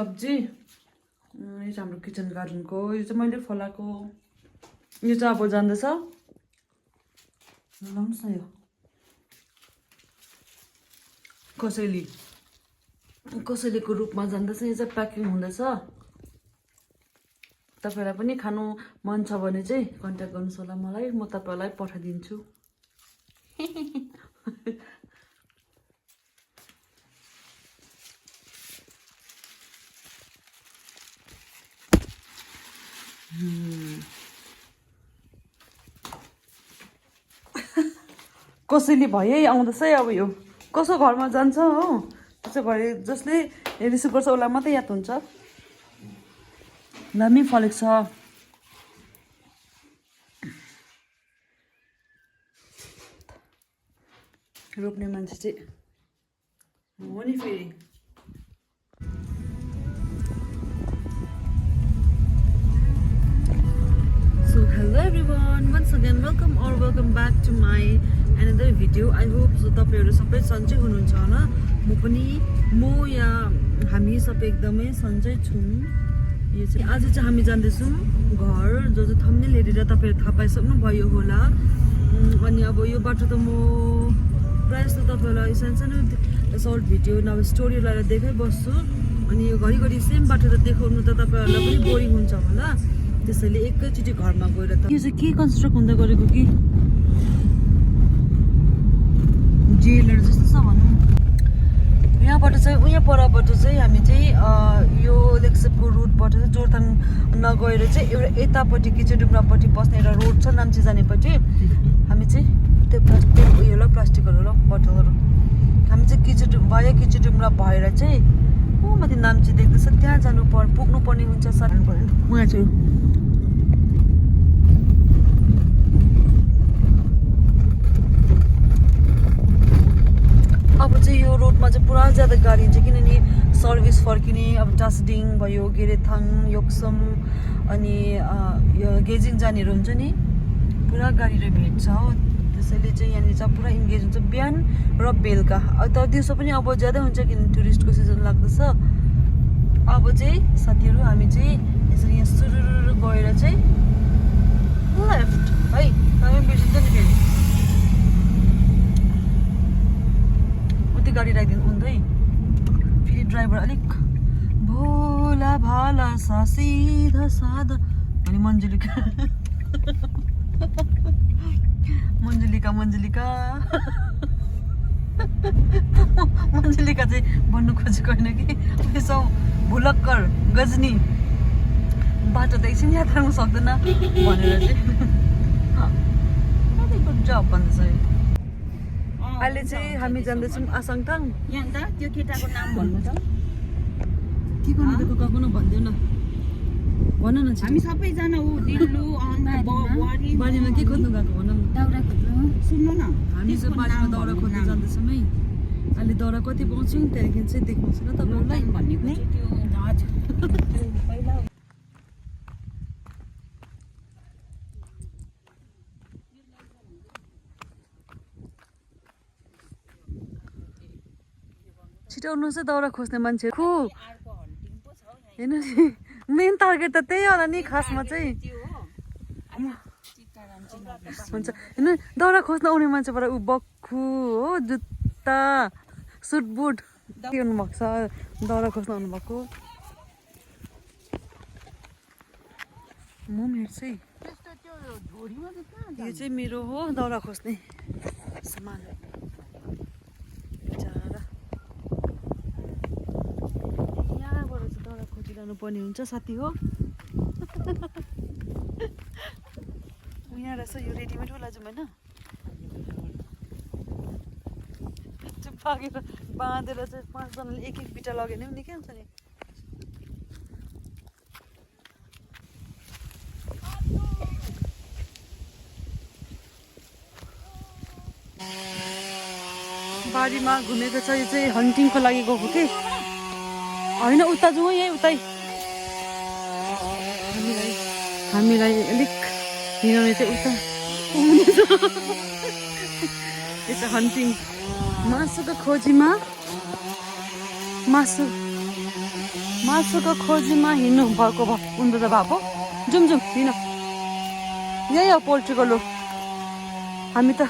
सब्जी यो चाहिँ हाम्रो किचन गार्डनको यो चाहिँ मैले फलाएको यो चाहिँ अब जाँदैछ लाउनुहोस् न यो कसैलेको रूपमा जाँदैछ यो चाहिँ प्याकिङ हुँदैछ तपाईहरुलाई पनि खानु मन छ भने चाहिँ कन्ट्याक्ट गर्नुस् होला मलाई म तपाईहरुलाई पठाइदिन्छु कसैले भए आउँदैछ अब यो कसो घरमा जान्छ हो त्यसै भए जसले रिसिभ गर्छ उसलाई मात्रै याद हुन्छ दामी फलेको छ रोप्ने मान्छे चाहिँ हो नि फेरि So hello everyone, once again welcome back to my another video. I hope so तपाईहरु सबै सन्चै हुनुहुन्छ होला म या हामी सबै एकदमै सन्चै छौं यो चाहिँ आज चाहिँ हामी जाँदैछौं घर जो थम्बनेल हेरेर तपाईहरु थाहा पाइसक्नु भयो होला अनि अब यो बाटो त म प्रायः जस्तो तपाईहरुलाई सानो सर्ट भिडियो नभए स्टोरी लगाएर देखाइ बस्छु अनि यो घरिघरि सेम बाटो त देखाउनु त तपाईहरुलाई पनि बोरिङ हुन्छ होला त्यसैले एकैचोटी घरमा गएर त यो चाहिँ के कन्स्ट्रक्ट हुँदै गरेको कि जेलर जस्तो छ भनौँ यहाँबाट चाहिँ उहाँ परबाट चाहिँ हामी चाहिँ यो लेक्सेपको रुटबाट चाहिँ जोरथाङ नगएर चाहिँ एउटा यतापट्टि किचडुङ्ग्रापट्टि बस्ने एउटा रोड छ नाम्ची जानेपट्टि हामी चाहिँ त्यो प्लास्टिक उयोलाई प्लास्टिकहरू ल बोतलहरू हामी चाहिँ किचडुङ्ग्रा भएर चाहिँ माथि नाम्ची देख्दैछ त्यहाँ पुग्नु पर्ने हुन्छ सर उहाँ चाहिँ अब चाहिँ यो रोडमा चाहिँ पुरा ज्यादा गाडी हुन्छ किनभने सर्भिस फर्किने अब टासडिङ भयो गेरेथाङ योक्सम अनि यो गेजिङ जानेहरू हुन्छ नि पुरा गाडी र भेट छ हो त्यसैले चाहिँ यहाँनिर चाहिँ पुरा इन्गेज हुन्छ बिहान र बेलुका तर दिउँसो पनि अब ज्यादा हुन्छ किनभने टुरिस्टको सिजन लाग्दैछ अब चाहिँ साथीहरू हामी चाहिँ यसरी यहाँ सुरु गएर चाहिँ लेफ्ट है हामी बिर्सिन्छ नि फेरि गाडी राखिदिनु हुँदै फेरि ड्राइभर अलिक भोला भाला सा सिधा सादा अनि मन्जुलिका चाहिँ भन्नु खोजेको होइन कि यसो भुलक्कर गजनी बाटो त एकछिन याद राख्नु सक्दैन भनेर चाहिँ गुड जब भन्दैछ अहिले चाहिँ हामी जाँदैछौँ आसाङथाङ यहाँ त त्यो केटाको नाम भन्नु त के गर्नु त गएको न भन्दिउ न भन न हामी सबैजना ऊ दिल्लु बारीमा के खोज्नु गएको भन न दाउरा खोज्नु सुन्नु न हामी चाहिँ बारीमा दाउरा खोज्नु जाँदैछौँ है अहिले दाउरा कति पाउँछौँ त्यहाँदेखि चाहिँ देख्नुहोस् न तपाईँहरूलाई भनेको चाहिँ त्यो हजुर पहिला छिटाउनुहोस् है दाउरा खोज्ने मान्छेहरू हेर्नु नि मेन टार्गेट त त्यही होला नि खासमा चाहिँ हुन्छ हेर्नु दाउरा खोज्न आउने मान्छेबाट ऊ बक्खु हो जुत्ता सुट बुट के गर्नुभएको छ दाउरा खोज्न आउनुभएको म पनि हेर्छु है यो चाहिँ मेरो हो दाउरा खोज्ने सामान खोजिरहनु पर्ने हुन्छ साथी हो यहाँ रहेछ यो रेडिमेड होला जाउँ होइन पाकेर बाँधेर चाहिँ 5 जनाले एक बिटा लग्यो भने पनि निकै हुन्छ नि बारीमा घुमेको छ यो चाहिँ हन्टिङको लागि गएको के होइन उता जाउँ यही उतै हामीलाई अलिक हिँडाउने चाहिँ उता यसो हन्टिङ मासुको खोजीमा मासु मासुको खोजीमा हिँड्नु भएको हुँदो त बाबु जाउँ जाउँ हिँड यही हो पोल्ट्रीको लो हामी त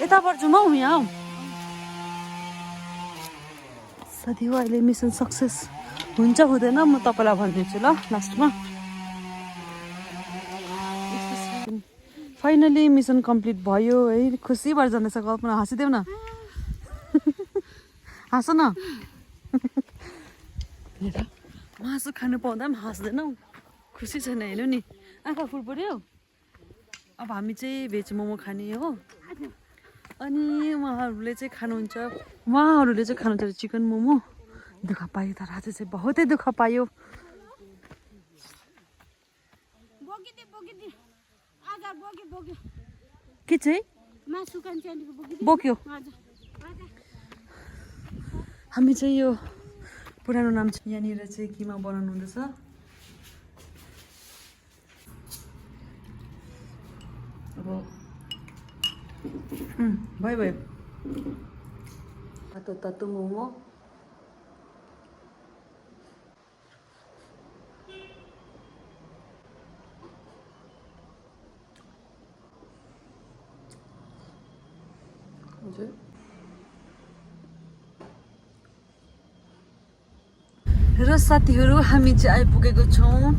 यताबाट जाउँ हौ यहाँ साथी हो अहिले मिसन सक्सेस हुन्छ हुँदैन म तपाईँलाई भनिदिन्छु ल लास्टमा फाइनली मिसन कम्प्लिट भयो है खुसी भएर जाँदैछ कल्पना हाँसिदेऊ न हाँस न मासु खानु पाउँदा पनि हाँस्दैनौ खुसी छैन हेर्नु नि आँखा फुल पर्यो अब हामी चाहिँ भेज मोमो खाने हो अनि उहाँहरूले चाहिँ खानुहुन्छ चिकन मोमो दुःख पायो तर आज चाहिँ बहुतै दुःख पायो के चाहिँ बोक्यो हामी चाहिँ यो पुरानो नाम छ यहाँनिर चाहिँ केमा बनाउनु हुँदैछ अब भयो तातो मोमो र साथीहरू हामी चाहिँ आइपुगेको छौँ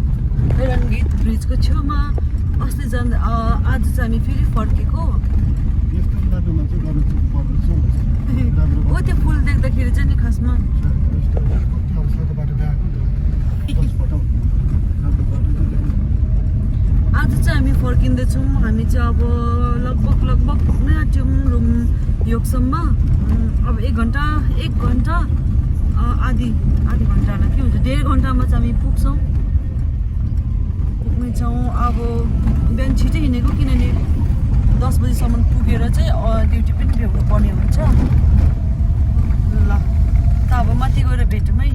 रङ्गीत ब्रिजको छेउमा अस्ति आज चाहिँ हामी फेरि फर्केको हो त्यो फुल देख्दाखेरि चाहिँ नि खासमा आज चाहिँ हामी फर्किँदैछौँ हामी चाहिँ अब लगभग नै आँट्यौँ रुम योगसम्म अब एक घन्टा आधी घन्टा न के हुन्छ 1.5 घन्टामा चाहिँ हामी पुग्नेछौँ अब बिहान छिटै हिँडेको किनभने 10 बजीसम्म पुगेर चाहिँ ड्युटी पनि भ्याउनु पर्ने हुन्छ ल त अब माथि गएर भेटौँ है